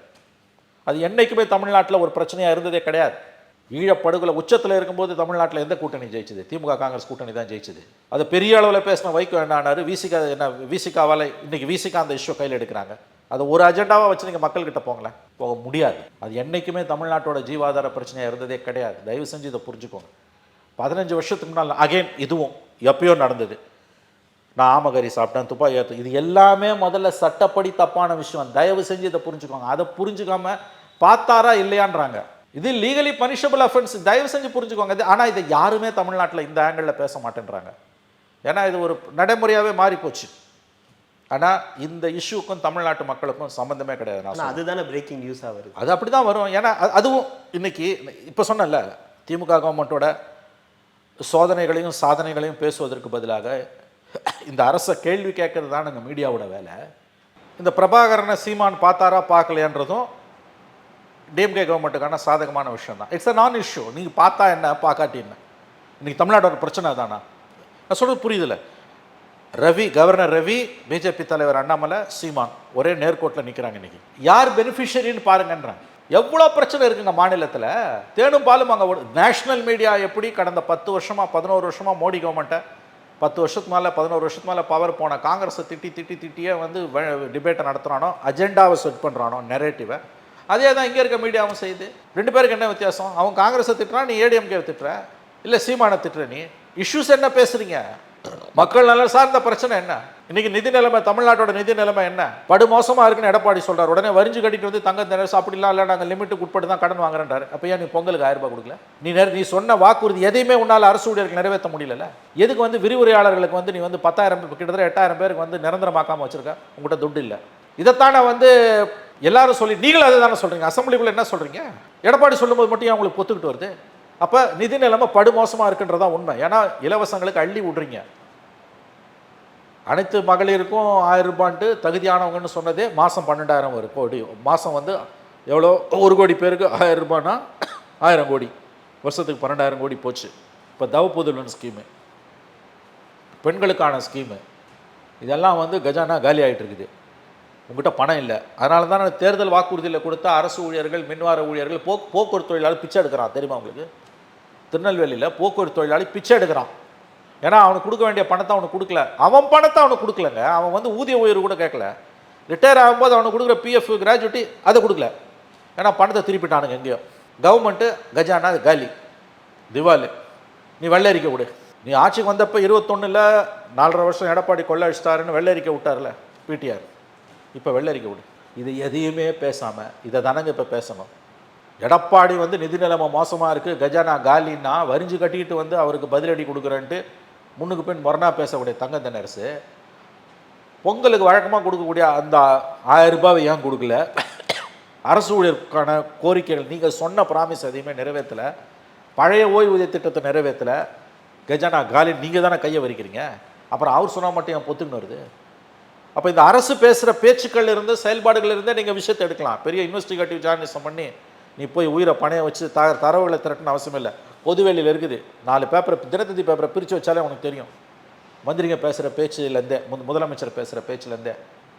அது என்னைக்குமே தமிழ்நாட்டில் ஒரு பிரச்சனையாக இருந்ததே கிடையாது. ஈழப்படுகொலை உச்சத்தில் இருக்கும்போது தமிழ்நாட்டில் எந்த கூட்டணி ஜெயிச்சது? திமுக காங்கிரஸ் கூட்டணி தான் ஜெயிச்சது. அது பெரிய அளவில் பேசின வைகோ என்ன ஆனார்? விசிகாவால் இன்னைக்கு விசிகா அந்த இஷ்யூ கையில் எடுக்கிறாங்க. அதை ஒரு அஜெண்டாவாக வச்சு நீங்கள் மக்கள்கிட்ட போங்களேன், போக முடியாது. அது என்றைக்குமே தமிழ்நாட்டோட ஜீவாதார பிரச்சனையாக இருந்ததே கிடையாது. தயவு செஞ்சு இதை புரிஞ்சுக்கோங்க. 15 வருஷத்துக்கு முன்னால் அகைன் இதுவும் எப்பயோ நடந்தது. நான் ஆமகரி சாப்பிட்டேன், துப்பாக்கி ஏற்று, இது எல்லாமே முதல்ல சட்டப்படி தப்பான விஷயம். தயவு செஞ்சு இதை புரிஞ்சுக்கோங்க. அதை புரிஞ்சுக்காம பார்த்தாரா இல்லையான்றாங்க. இது லீகலி பனிஷபிள் அஃபென்ஸ், தயவு செஞ்சு புரிஞ்சுக்கோங்க. ஆனால் இதை யாருமே தமிழ்நாட்டில் இந்த ஆங்கிளில் பேச மாட்டேன்றாங்க. ஏன்னா இது ஒரு நடைமுறையாகவே மாறி போச்சு. ஆனால் இந்த இஷ்யூக்கும் தமிழ்நாட்டு மக்களுக்கும் சம்மந்தமே கிடையாது. அதுதானே பிரேக்கிங் நியூஸாக வருது. அது அப்படி தான் வரும். ஏன்னா அதுவும் இன்னைக்கு இப்போ சொன்னல, திமுக கவர்மெண்ட்டோட சோதனைகளையும் சாதனைகளையும் பேசுவதற்கு பதிலாக இந்த அரசை கேள்வி கேட்கறது தான் எங்கள் மீடியாவோட வேலை. இந்த பிரபாகரனை சீமான் பார்த்தாரா பார்க்கலையன்றதும் டிஎம்கே கவர்மெண்ட்டுக்கான சாதகமான விஷயம் தான். இட்ஸ் அ நான் இஷ்யூ. நீங்கள் பார்த்தா என்ன, பார்க்காட்டி என்ன? இன்னைக்கு தமிழ்நாட்டோட பிரச்சனை தானா? நான் சொல்கிறது புரியுதில்ல. கவர்னர் ரவி, பிஜேபி தலைவர் அண்ணாமலை, சீமான் ஒரே நேர்கோட்டில் நிற்கிறாங்க. இன்னைக்கு யார் பெனிஃபிஷரின்னு பாருங்கன்றாங்க. எவ்வளோ பிரச்சனை இருக்குங்க மாநிலத்தில். தேனும் பாலும் அங்கே நேஷனல் மீடியா எப்படி கடந்த 10 வருஷமாக 11 வருஷமாக மோடி கவர்மெண்ட்டை 10 வருஷத்துக்கு மேலே 11 வருஷத்துக்கு மேலே பவர் போன காங்கிரஸை திட்டியே வந்து டிபேட்டை நடத்துகிறானோ, அஜெண்டாவை செட் பண்ணுறானோ, நெரேட்டிவை, அதே தான் இங்கே இருக்க மீடியாவும் செய்யுது. 2 பேருக்கு என்ன வித்தியாசம்? அவன் காங்கிரஸை திட்டுறான், நீ ஏடிஎம்கே திட்டுற, இல்லை சீமானை திட்டுற. நீ இஷ்யூஸ் என்ன பேசுறீங்க? மக்கள் நலன் சார்ந்த பிரச்சனை என்ன? இன்னைக்கு நிதி நிலைமை, தமிழ்நாட்டோட நிதி நிலைமை என்ன? படுமோசமாக இருக்குன்னு எடப்பாடி சொல்கிறார். உடனே வரிஞ்சு கட்டிட்டு வந்து தங்க தினசு அப்படிலாம் இல்லை, நாங்கள் லிமிட்டுக்கு உட்பட்டு தான் கடன் வாங்குறேன்றாரு. அப்போ ஏன் நீ பொங்கலுக்கு 1000 ரூபாய் கொடுக்கல? நீ சொன்ன வாக்குறுதி எதையுமே உன்னால் அரசு ஊழியர்களுக்கு நிறைவேற்ற முடியல. எதுக்கு வந்து விரிவுரையாளர்களுக்கு வந்து நீ வந்து 10,000 கிட்டத்தட்ட 8,000 பேருக்கு வந்து நிரந்தரமாக்காமல் வச்சிருக்க? உங்கள்கிட்ட துட்டு இல்லை. இதைத்தானே வந்து எல்லாரும் சொல்லி நீங்களும் அதை தானே சொல்கிறீங்க. அசம்பிளிக்குள்ள என்ன சொல்கிறீங்க? எடப்பாடி சொல்லும்போது மட்டும் ஏன் உங்களுக்கு ஒத்துக்கிட்டு வருது? அப்போ நிதி நிலைமை படுமோசமாக இருக்குன்றதான் உண்மை. ஏன்னா இலவசங்களுக்கு அள்ளி விட்றீங்க. அனைத்து மகளிருக்கும் 1000 ரூபான்ட்டு தகுதியானவங்கன்னு சொன்னதே மாதம் 12,000 கோடி. மாதம் வந்து எவ்வளோ? 1 கோடி பேருக்கு 1000 ரூபான்னா 1000 கோடி, வருஷத்துக்கு 12,000 கோடி போச்சு. இப்போ தவப்புதல்வன் ஸ்கீமு, பெண்களுக்கான ஸ்கீமு, இதெல்லாம் வந்து கஜானா காலி ஆகிட்டு இருக்குது. உங்கள்கிட்ட பணம் இல்லை. அதனால தான் தேர்தல் வாக்குறுதியில் கொடுத்த அரசு ஊழியர்கள், மின்வார ஊழியர்கள், போக்குவரத்து தொழிலாளி பிச்சை எடுக்கிறான். தெரியுமா உங்களுக்கு? திருநெல்வேலியில் போக்குவரத்து தொழிலாளி பிச்சை எடுக்கிறான். ஏன்னா அவனுக்கு கொடுக்க வேண்டிய பணத்தை அவனுக்கு கொடுக்கல. அவன் பணத்தை அவனுக்கு கொடுக்கலங்க. அவன் வந்து ஊதிய உயர்வு கூட கேட்கல. ரிட்டையர் ஆகும்போது அவனுக்கு கொடுக்குற பிஎஃப், கிராஜுவிட்டி அதை கொடுக்கல. ஏன்னா பணத்தை திருப்பிட்டானுங்க எங்கேயோ. கவர்மெண்ட்டு கஜானா காலி, திவாலி. நீ வெள்ளை அறிக்கை விடு. நீ ஆட்சிக்கு வந்தப்போ 21ல் 4.5 வருஷம் எடப்பாடி கொள்ளை அடிச்சிட்டாருன்னு வெள்ளை அறிக்கை விட்டார்ல பிடிஆர். இப்போ வெள்ளை அறிக்கை விடு. இது எதையுமே பேசாமல் இதை தானங்க இப்போ பேசணும். எடப்பாடி வந்து நிதி நிலைமை மோசமாக இருக்குது, கஜானா காலின்னா வரிஞ்சு கட்டிக்கிட்டு வந்து அவருக்கு பதிலடி கொடுக்குறேன்ட்டு முன்னுக்கு பின் முரணா பேசக்கூடிய தங்க தென்னரசு பொங்கலுக்கு வழக்கமாக கொடுக்கக்கூடிய அந்த 1000 ரூபாவை ஏன் கொடுக்கல? அரசு ஊழியருக்கான கோரிக்கைகள் நீங்கள் சொன்ன ப்ராமிஸ் எதையுமே நிறைவேற்றலை. பழைய ஓய்வூதிய திட்டத்தை நிறைவேற்றலை. கஜானா காலி நீங்கள் தானே கையை வரிக்கிறீங்க. அப்புறம் அவர் சொன்னால் மட்டும் என் பொத்துக்குன்னு வருது. அப்போ இந்த அரசு பேசுகிற பேச்சுக்கள் இருந்து செயல்பாடுகள் இருந்தே நீங்கள் விஷயத்தை எடுக்கலாம். பெரிய இன்வெஸ்டிகேட்டிவ் ஜேர்னலிசம் பண்ணி நீ போய் உயிரை பணைய வச்சு தரவுகளை திரட்டுன்னு அவசியம் இல்லை. பொதுவெளியில் இருக்குது. 4 பேப்பரை, தினத்தந்தி பேப்பரை பிரித்து வச்சாலே உனக்கு தெரியும். மந்திரிங்க பேசுகிற பேச்சுலேருந்தே, முதலமைச்சர் பேசுகிற பேச்சுலேருந்தே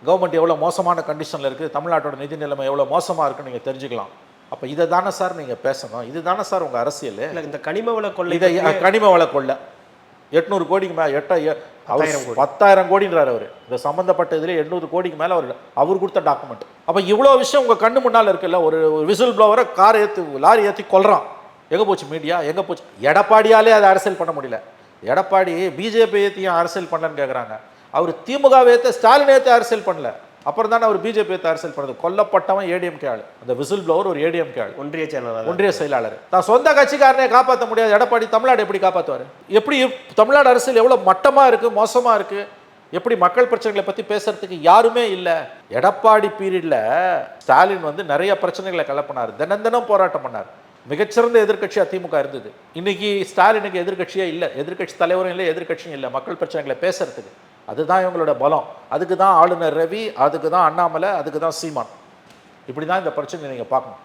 கவர்மெண்ட் எவ்வளோ மோசமான கண்டிஷனில் இருக்குது, தமிழ்நாட்டோட நிதி நிலைமை எவ்வளோ மோசமாக இருக்குன்னு நீங்கள் தெரிஞ்சுக்கலாம். அப்போ இதை தானே சார் நீங்கள் பேசணும். இது தானே சார் உங்கள் அரசியல். இந்த கனிம வள கொள்ளை, இதை கனிம வள கொள்ளை 800 கோடிக்கு மேலே 10,000 கோடின்றார் அவர். இந்த சம்மந்தப்பட்ட இதில் 800 கோடிக்கு மேலே அவர் கொடுத்த டாக்குமெண்ட். அப்போ இவ்வளோ விஷயம் உங்கள் கண்ணு முன்னால் இருக்குல்ல. ஒரு விசில் ப்ளோவரை லாரி ஏற்றி கொல்றான். எங்கே போச்சு மீடியா, எங்கே போச்சு? எடப்பாடியாலே அதை அரசியல் பண்ண முடியல. எடப்பாடி பிஜேபி ஏற்றியும் அரசியல் பண்ணலன்னு கேட்குறாங்க. அவர் திமுகவை ஏற்ற ஸ்டாலின் ஏற்ற அரசியல் பண்ணல. அப்புறம் தானே அவர் பிஜேபி ஏற்ற அரசியல் பண்ணது. கொல்லப்பட்டவன் ஏடிஎம்கே ஆள், அந்த விசில் ப்ளவர் ஒரு ஏடிஎம்கே ஆள், ஒன்றிய செயலாளர். தான் சொந்த கட்சிக்காரனே காப்பாற்ற முடியாது எடப்பாடி தமிழ்நாடு எப்படி காப்பாற்றுவார்? எப்படி தமிழ்நாடு அரசியல் எவ்வளோ மட்டமாக இருக்குது, மோசமாக இருக்குது, எப்படி மக்கள் பிரச்சனைகளை பற்றி பேசுறதுக்கு யாருமே இல்லை. எடப்பாடி பீரியடில் ஸ்டாலின் வந்து நிறைய பிரச்சனைகளை கலப்பினார், தினம் போராட்டம் பண்ணார். மிகச்சிறந்த எதிர்க்கட்சியாக திமுக இருந்தது. இன்னைக்கு ஸ்டாலினுக்கு எதிர்க்கட்சியே இல்லை, எதிர்க்கட்சி தலைவரும் இல்லை, எதிர்க்கட்சியும் இல்லை மக்கள் பிரச்சனைகளை பேசுறதுக்கு. அதுதான் இவங்களோட பலம். அதுக்கு தான் ஆளுநர் ரவி, அதுக்கு தான் அண்ணாமலை, அதுக்கு தான் சீமான். இப்படி தான் இந்த பிரச்சனையை நீங்கள் பார்க்கணும்.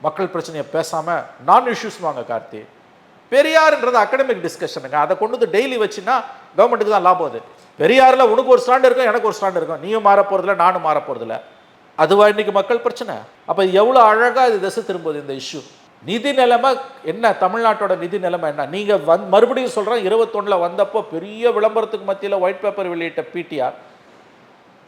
மக்கள் பிரச்சனையை பேசாமல் நான் இஷ்யூஸ் வாங்க கார்த்தி. பெரியார்ன்றது அகடமிக் டிஸ்கஷனுங்க, அதை கொண்டு வந்து டெய்லி வச்சுன்னா கவர்மெண்ட்டுக்கு தான் லாபம். அது பெரியாரில் உனக்கு ஒரு ஸ்டாண்ட் இருக்கும், எனக்கு ஒரு ஸ்டாண்ட் இருக்கும், நீயும் மாற போகிறதில்ல, நானும் மாற போகிறதில்ல. அதுவா இன்னைக்கு மக்கள் பிரச்சனை? அப்போ எவ்வளோ அழகாக இது திசை திரும்புது இந்த இஷ்யூ. நிதி நிலைமை என்ன, தமிழ்நாட்டோட நிதி நிலைமை என்ன? நீங்கள் மறுபடியும் சொல்கிறேன், 21 வந்தப்போ பெரிய விளம்பரத்துக்கு மத்தியில் ஒயிட் பேப்பர் வெளியிட்ட பிடிஆர்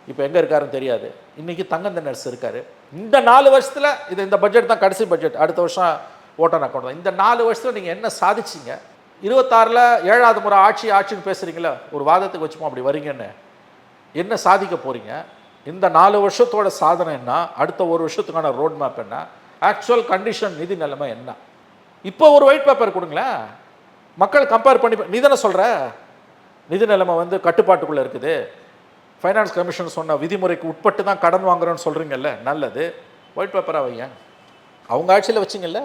இப்போ எங்கே இருக்காருன்னு தெரியாது. இன்றைக்கி தங்கந்தனரசு இருக்கார். இந்த 4 வருஷத்தில் இது இந்த பட்ஜெட் தான் கடைசி பட்ஜெட், அடுத்த வருஷம் ஓட்டன் அக்கௌண்ட் தான். இந்த 4 வருஷத்தில் நீங்கள் என்ன சாதிச்சிங்க? 26ல் 7வது முறை ஆட்சின்னு பேசுகிறீங்களா, ஒரு வாதத்துக்கு வச்சுப்போம் அப்படி வரீங்கன்னு. என்ன சாதிக்க போகிறீங்க? இந்த 4 வருஷத்தோட சாதனை என்ன? அடுத்த 1 வருஷத்துக்கான ரோட் மேப் என்ன? ஆக்சுவல் கண்டிஷன் நிதி நிலைமை என்ன? இப்போ ஒரு ஒயிட் பேப்பர் கொடுங்களேன், மக்கள் கம்பேர் பண்ணி. நீ தானே சொல்கிற நிதி நிலைமை வந்து கட்டுப்பாட்டுக்குள்ளே இருக்குது, ஃபைனான்ஸ் கமிஷன் சொன்ன விதிமுறைக்கு உட்பட்டு தான் கடன் வாங்குறோன்னு சொல்கிறீங்கல்ல, நல்லது, ஒயிட் பேப்பராக வைங்க. அவங்க ஆட்சியில் வச்சிங்கல்ல,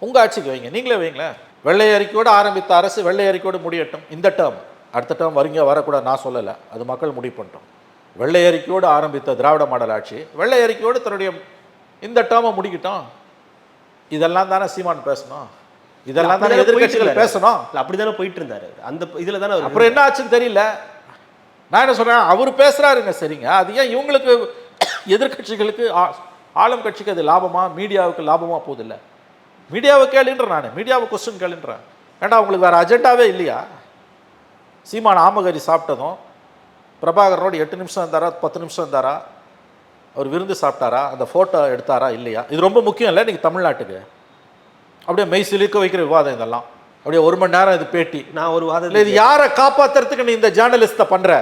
உங்கள் ஆட்சிக்கு வைங்க, நீங்களே வைங்களேன். வெள்ளை அறிக்கையோடு ஆரம்பித்த அரசு வெள்ளை அறிக்கையோடு முடியட்டும். இந்த டேர்ம், அடுத்த டேர்ம் வரீங்க வரக்கூடாது நான் சொல்லலை, அது மக்கள் முடிவு பண்ணிட்டோம். வெள்ளை அறிக்கையோடு ஆரம்பித்த திராவிட மாடல் ஆட்சி வெள்ளை அறிக்கையோடு தன்னுடைய இந்த டேர்மை முடிக்கிட்டோம். இதெல்லாம் தானே சீமான் பேசணும், இதெல்லாம் தானே எதிர்க்கட்சிகள் பேசணும். அப்படி தானே போயிட்டு இருந்தாரு அந்த இதில் தானே. அப்புறம் என்ன ஆச்சுன்னு தெரியல. நான் என்ன சொல்கிறேன், அவர் பேசுகிறாருங்க சரிங்க, அது ஏன் இவங்களுக்கு எதிர்க்கட்சிகளுக்கு ஆளும் கட்சிக்கு அது லாபமா, மீடியாவுக்கு லாபமாக போதில்லை? மீடியாவை கேளுன்றேன், நான் மீடியாவை கொஸ்டின் கேளுன்றேன். ஏண்டா உங்களுக்கு வேறு அஜெண்டாவே இல்லையா? சீமான் ஆமகரி சாப்பிட்டதும் பிரபாகரனோட 8 நிமிஷம் இருந்தாரா, 10 நிமிஷம் இருந்தாரா, அவர் விருந்து சாப்பிட்டாரா, அந்த ஃபோட்டோ எடுத்தாரா இல்லையா? இது ரொம்ப முக்கியம் இல்லை இன்றைக்கி தமிழ்நாட்டுக்கு. அப்படியே மெய் சிலிக்க வைக்கிற விவாதம் இதெல்லாம். அப்படியே 1 மணி நேரம் இது பேட்டி. நான் ஒரு வாதம் இல்லை, இது யாரை காப்பாற்றுறதுக்கு நீ இந்த ஜேர்னலிஸ்ட்டை பண்ணுற?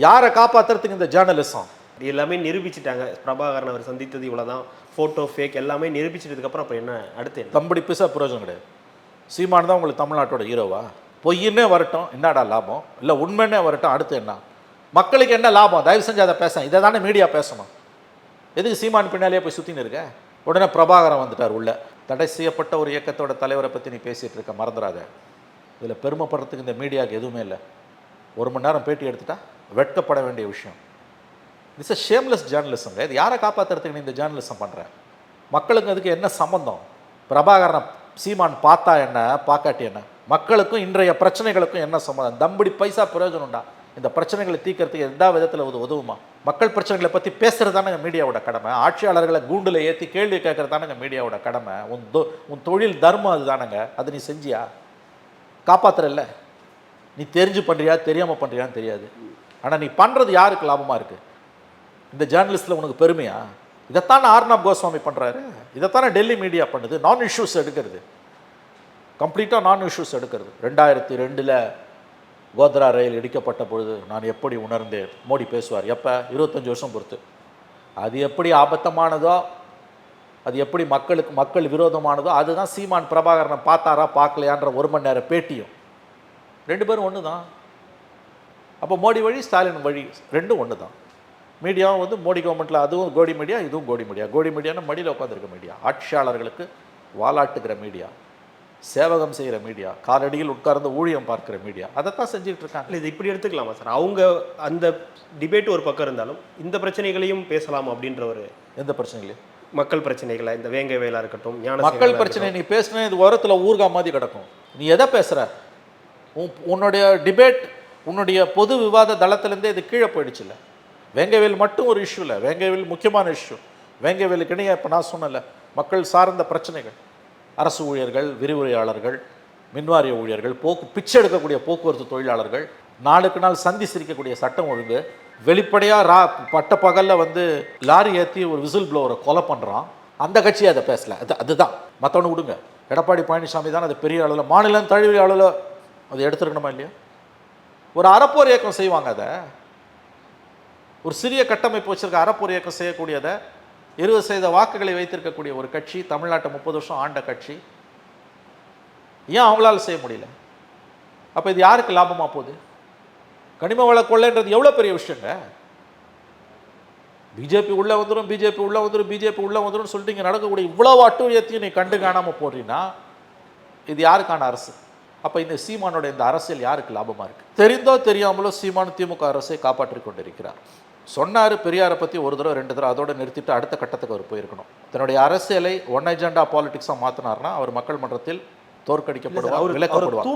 யாரை காப்பாற்றுறதுக்கு இந்த ஜேர்னலிசம்? எல்லாமே நிரூபிச்சிட்டாங்க. பிரபாகரன் அவர் சந்தித்தது இவ்வளோதான், ஃபோட்டோ ஃபேக் எல்லாமே நிரூபிச்சிட்டதுக்கப்புறம் அப்போ என்ன அடுத்து? தம்படி பிசா பிரயோஜனம் கிடையாது. சீமான் தான் உங்களுக்கு தமிழ்நாட்டோட ஹீரோவா? பொய்ன்னே வரட்டும், என்னடா லாபம்? இல்லை உண்மைன்னே வரட்டும், அடுத்து என்ன? மக்களுக்கு என்ன லாபம்? தயவு செஞ்சு அதை பேச. இதை தானே மீடியா பேசணும். எதுக்கு சீமான் பின்னாலேயே போய் சுற்றின்னு இருக்க? உடனே பிரபாகரன் வந்துட்டார் உள்ள. தடை செய்யப்பட்ட ஒரு இயக்கத்தோட தலைவரை பற்றி நீ பேசிகிட்டு இருக்க, மறந்துடாத. இதில் பெருமைப்படுறதுக்கு இந்த மீடியாவுக்கு எதுவுமே இல்லை. 1 மணி நேரம் பேட்டி எடுத்துட்டா வெட்கப்பட வேண்டிய விஷயம். It's a shameless journalism. இது யாரை காப்பாற்றுறதுக்கு நீ இந்த ஜேர்னலிசம் பண்ணுற? மக்களுக்கு அதுக்கு என்ன சம்பந்தம்? பிரபாகரனை சீமான் பார்த்தா என்ன, பார்க்காட்டி என்ன? மக்களுக்கும் இன்றைய பிரச்சனைகளுக்கும் என்ன சம்பந்தம்? தம்படி பைசா பிரயோஜனம்டா. இந்த பிரச்சனைகளை தீர்க்கறதுக்கு எந்த விதத்தில் உதவுமா? மக்கள் பிரச்சனைகளை பற்றி பேசுகிறது தானேங்க மீடியாவோட கடமை. ஆட்சியாளர்களை கூண்டில் ஏற்றி கேள்வி கேட்கறது தானேங்க மீடியாவோட கடமை. உன் தொழில் தர்மம் அது தானேங்க. அது நீ செஞ்சியா? காப்பாற்றுறல்ல. நீ தெரிஞ்சு பண்ணுறியா தெரியாமல் பண்ணுறியான்னு தெரியாது. ஆனால் நீ பண்ணுறது யாருக்கு லாபமாக இருக்குது? இந்த ஜேர்னலிஸ்ட்டில் உனக்கு பெருமையா? இதைத்தானே ஆர்னாப் கோஸ்வாமி பண்ணுறாரு, இதைத்தானே டெல்லி மீடியா பண்ணுது. நான் இஷ்யூஸ் எடுக்கிறது, கம்ப்ளீட்டாக நான் இஷ்யூஸ் எடுக்கிறது. 2002 கோத்ரா ரயில் இடிக்கப்பட்ட பொழுது நான் எப்படி உணர்ந்தேன்? மோடி பேசுவார் எப்போ? 25 வருஷம் பொறுத்து. அது எப்படி ஆபத்தமானதோ, அது எப்படி மக்கள் விரோதமானதோ, அதுதான் சீமான் பிரபாகரனை பார்த்தாரா பார்க்கலையான்ற 1 மணி நேரம் பேட்டியும். 2 பேரும் ஒன்று தான். அப்போ மோடி வழி ஸ்டாலின் வழி ரெண்டும் ஒன்று தான். மீடியாவும் வந்து மோடி கவர்மெண்ட்டில் அதுவும் கோடி மீடியா, இதுவும் கோடி மீடியா. கோடி மீடியானா மடியில் உட்காந்துருக்க மீடியா, ஆட்சியாளர்களுக்கு வாலாட்டுகிற மீடியா, சேவகம் செய்கிற மீடியா, காலடியில் உட்கார்ந்து ஊழியம் பார்க்குற மீடியா. அதைத்தான் செஞ்சுட்டு இருக்காங்க. இல்லை, இது இப்படி எடுத்துக்கலாமா சார்? அவங்க அந்த டிபேட் ஒரு பக்கம் இருந்தாலும் இந்த பிரச்சனைகளையும் பேசலாம் அப்படின்ற ஒரு. எந்த பிரச்சனைகளையும்? மக்கள் பிரச்சனைகளை, இந்த வேங்கை வேலா இருக்கட்டும், மக்கள் பிரச்சனை நீ பேசினா இது ஓரத்தில் ஊர்கா மாதிரி கிடக்கும். நீ எதை பேசுகிற? உன்னுடைய டிபேட், உன்னுடைய பொது விவாத தளத்திலேருந்தே இது கீழே போயிடுச்சுல்ல. வேங்கவேல் மட்டும் ஒரு இஷ்யூ இல்லை, வேங்கவேல் முக்கியமான இஷ்யூ. வேங்கவேலுக்கு இடையே இப்போ நான் சொன்னல மக்கள் சார்ந்த பிரச்சனைகள், அரசு ஊழியர்கள், விரிவுரையாளர்கள், மின்வாரிய ஊழியர்கள், பிச்சை எடுக்கக்கூடிய போக்குவரத்து தொழிலாளர்கள், நாளுக்கு நாள் சந்தி சிரிக்கக்கூடிய சட்டம் ஒழுங்கு, வெளிப்படையாக பட்ட பகலில் வந்து லாரி ஏற்றி ஒரு விசில் ப்ளோவரை கொலை பண்ணுறான். அந்த கட்சியை அதை பேசலை. அதுதான் மற்றவனு விடுங்க. எடப்பாடி பழனிசாமி தான் அது பெரிய அளவில் மாநிலம் தழுவிய அளவில் அதை எடுத்துருக்கணுமா இல்லையா? ஒரு அறப்போர் இயக்கம் செய்வாங்க. அதை ஒரு சிறிய கட்டமைப்பு வச்சிருக்க அறப்போர் இயக்கம் செய்யக்கூடியதை 20% வாக்குகளை வைத்திருக்கக்கூடிய ஒரு கட்சி, தமிழ்நாட்டை 30 வருஷம் ஆண்ட கட்சி, ஏன் அவங்களால செய்ய முடியல? அப்போ இது யாருக்கு லாபமாக போகுது? கனிம வள கொள்ளைன்றது எவ்வளோ பெரிய விஷயங்க. பிஜேபி உள்ளே வந்துடும், பிஜேபி உள்ளே வந்துடும், பிஜேபி உள்ளே வந்துடும் சொல்லிட்டு இங்கே நடக்கக்கூடிய இவ்வளோ அட்டூழியத்தையும் நீ கண்டு காணாமல் போடுறீங்கன்னா இது யாருக்கான அரசு? அப்போ இந்த சீமானோட இந்த அரசியல் யாருக்கு லாபமாக இருக்குது? தெரிந்தோ தெரியாமலோ சீமான் திமுக அரசை காப்பாற்றி கொண்டிருக்கிறார். சொன்னார் பெரியாரை பற்றி ஒரு தடவை 2 தடவை, அதோடு நிறுத்திட்டு அடுத்த கட்டத்துக்கு அவர் போயிருக்கணும். தன்னுடைய அரசியலை ஒன் அஜெண்டா பாலிடிக்ஸாக மாற்றினார்னா அவர் மக்கள் மன்றத்தில் தோற்கடிக்கப்படுவார், விலக்கப்படுவார்.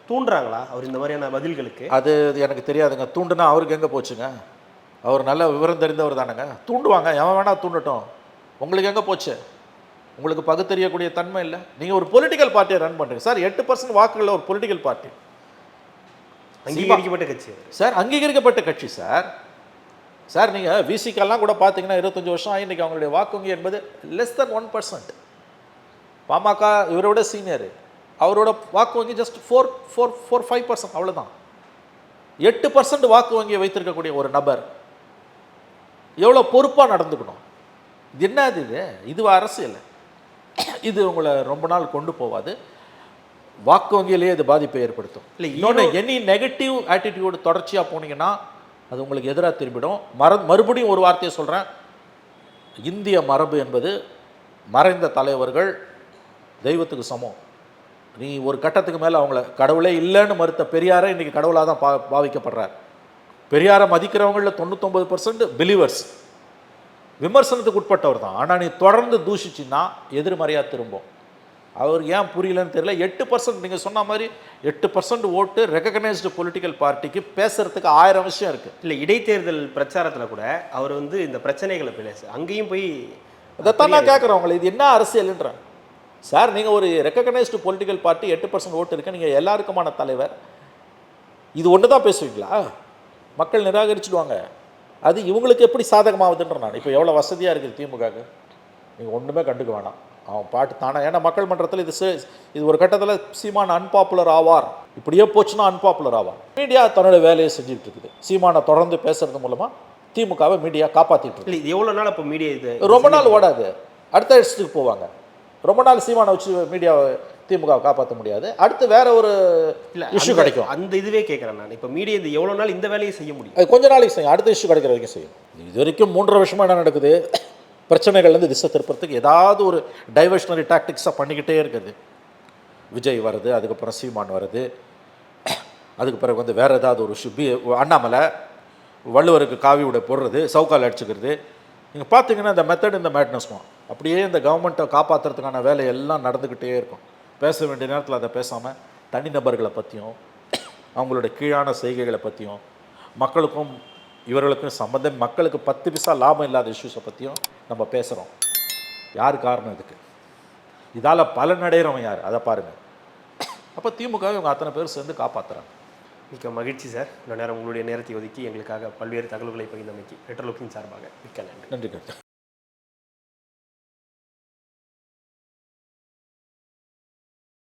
தூண்டுறாங்களா அவர் இந்த மாதிரியான பதில்களுக்கு? அது எனக்கு தெரியாதுங்க. தூண்டுனா அவருக்கு எங்கே போச்சுங்க? அவர் நல்ல விவரம் தெரிந்தவர் தானேங்க. தூண்டுவாங்க, எவன் வேணா தூண்டட்டும். உங்களுக்கு எங்கே போச்சு? உங்களுக்கு பகுத்தறியக்கூடிய தன்மை இல்லை. நீங்கள் ஒரு பொலிட்டிக்கல் பார்ட்டியை ரன் பண்ணுறீங்க சார். 8% வாக்குகளில் ஒரு பொலிட்டிக்கல் பார்ட்டி, அங்கீகரிக்கப்பட்ட கட்சி சார். அங்கீகரிக்கப்பட்ட கட்சி சார். சார் நீங்கள் விசிக்கெல்லாம் கூட பார்த்தீங்கன்னா 25 வருஷம் ஆகி இன்றைக்கி அவங்களுடைய வாக்கு வங்கி என்பது லெஸ் தென் 1%. பாமக இவரோட சீனியர், அவரோட வாக்கு வங்கி ஜஸ்ட் 4-5%, அவ்வளோதான். 8% வாக்கு வங்கியை வைத்திருக்கக்கூடிய ஒரு நபர் எவ்வளோ பொறுப்பாக நடந்துக்கணும்? இது என்ன இது அரசியல். இது உங்களை ரொம்ப நாள் கொண்டு போவாது. வாக்கு வங்கியிலேயே இது பாதிப்பை ஏற்படுத்தும். இல்லை இன்னொன்று, எனி நெகட்டிவ் ஆட்டிடியூடு தொடர்ச்சியாக போனீங்கன்னா அது உங்களுக்கு எதிராக திரும்பிடும். மறுபடியும் ஒரு வார்த்தையை சொல்கிறேன், இந்திய மரபு என்பது மறைந்த தலைவர்கள் தெய்வத்துக்கு சமம். நீ ஒரு கட்டத்துக்கு மேலே அவங்கள கடவுளே இல்லைன்னு மறுத்த பெரியாரை இன்றைக்கி கடவுளாக தான் பாவிக்கப்படுறார். பெரியாரை மதிக்கிறவங்களில் 99% பிலீவர்ஸ், விமர்சனத்துக்கு உட்பட்டவர் தான். ஆனால் நீ தொடர்ந்து தூஷிச்சின்னா எதிர்மறையாக திரும்பும். அவர் ஏன் புரியலன்னு தெரியல. 8% நீங்கள் சொன்ன மாதிரி 8% ஓட்டு ரெகக்னைஸ்டு பொலிட்டிக்கல் பார்ட்டிக்கு பேசுறதுக்கு 1000 விஷயம் இருக்குது. இல்லை இடைத்தேர்தல் பிரச்சாரத்தில் கூட அவர் இந்த பிரச்சனைகளை பேச அங்கேயும் போய் அதைத்தான் நான் கேட்குறேன் உங்களை, இது என்ன அரசியல்ன்றேன் சார். நீங்கள் ஒரு ரெகக்னைஸ்டு பொலிட்டிக்கல் பார்ட்டி 8% ஓட்டு இருக்கு, நீங்கள் எல்லாருக்குமான தலைவர், இது ஒன்று தான் பேசுவீங்களா? மக்கள் நிராகரிச்சுடுவாங்க. அது இவங்களுக்கு எப்படி சாதகமாகுதுன்ற நான் இப்போ எவ்வளோ வசதியாக இருக்குது திமுகவுக்கு. நீங்கள் ஒன்றுமே கண்டுக்க வேணாம், அவன் பாட்டு தானே. ஏன்னா மக்கள் மன்றத்தில் இது ஒரு கட்டத்தில் சீமான் அன்பாப்புலர் ஆவார். இப்படியே போச்சுன்னா அன்பாப்புலர் ஆவார். மீடியா தன்னோட வேலையை செஞ்சுட்டு இருக்குது. சீமானை தொடர்ந்து பேசுறது மூலமாக திமுகவை மீடியா காப்பாற்றிட்டு இருக்கு. இது எவ்வளோ நாள் இப்போ மீடியா இது ரொம்ப நாள் ஓடாது, அடுத்த இடத்துக்கு போவாங்க. ரொம்ப நாள் சீமானை வச்சு மீடியாவை திமுகவை காப்பாற்ற முடியாது. அடுத்து வேற ஒரு இஷ்யூ கிடைக்கும். அந்த இதுவே கேட்குறேன் நான். இப்போ மீடியா இது எவ்வளோ நாள் இந்த வேலையை செய்ய முடியும்? அது கொஞ்ச நாளைக்கு செய்யும், அடுத்த இஷ்யூ கிடைக்கிற வரைக்கும் செய்யும். இது வரைக்கும் 3.5 வருஷமாக என்ன நடக்குது? பிரச்சனைகள்லேருந்து திசை திருப்பறதுக்கு ஏதாவது ஒரு டைவர்ஷனரி டாக்டிக்ஸாக பண்ணிக்கிட்டே இருக்குது. விஜய் வருது, அதுக்கப்புறம் சீமான் வருது, அதுக்கு பிறகு வேறு ஏதாவது ஒரு இஷ்யூ, அண்ணாமலை வள்ளுவருக்கு காவி உடை போடுறது, சவுக்கால் அடிச்சுக்கிறது. நீங்கள் பார்த்தீங்கன்னா இந்த மெத்தட், இந்த மேட்னஸ்மா அப்படியே இந்த கவர்மெண்ட்டை காப்பாற்றுறதுக்கான வேலையெல்லாம் நடந்துக்கிட்டே இருக்கும். பேச வேண்டிய நேரத்தில் அதை பேசாமல் தனிநபர்களை பற்றியும் அவங்களோட கீழான செய்கைகளை பற்றியும் மக்களுக்கும் இவர்களுக்கும் சம்மந்தம், மக்களுக்கு 10 பைசா லாபம் இல்லாத இஷ்யூஸை பற்றியும் நம்ம பேசுகிறோம். யார் காரணம் இதுக்கு? இதால் பலனடைகிறவன் யார்? அதை பாருங்கள். அப்போ திமுக இவங்க அத்தனை பேர் சேர்ந்து காப்பாற்றுறாங்க. மிக்க மகிழ்ச்சி சார். இந்த நேரம் உங்களுடைய நேரத்தை ஒதுக்கி எங்களுக்காக பல்வேறு தகவல்களை பகிர்ந்தமைக்கு ரெட்ரோ லுக்கின் சார்பாக மிக்க நன்றி. நன்றி.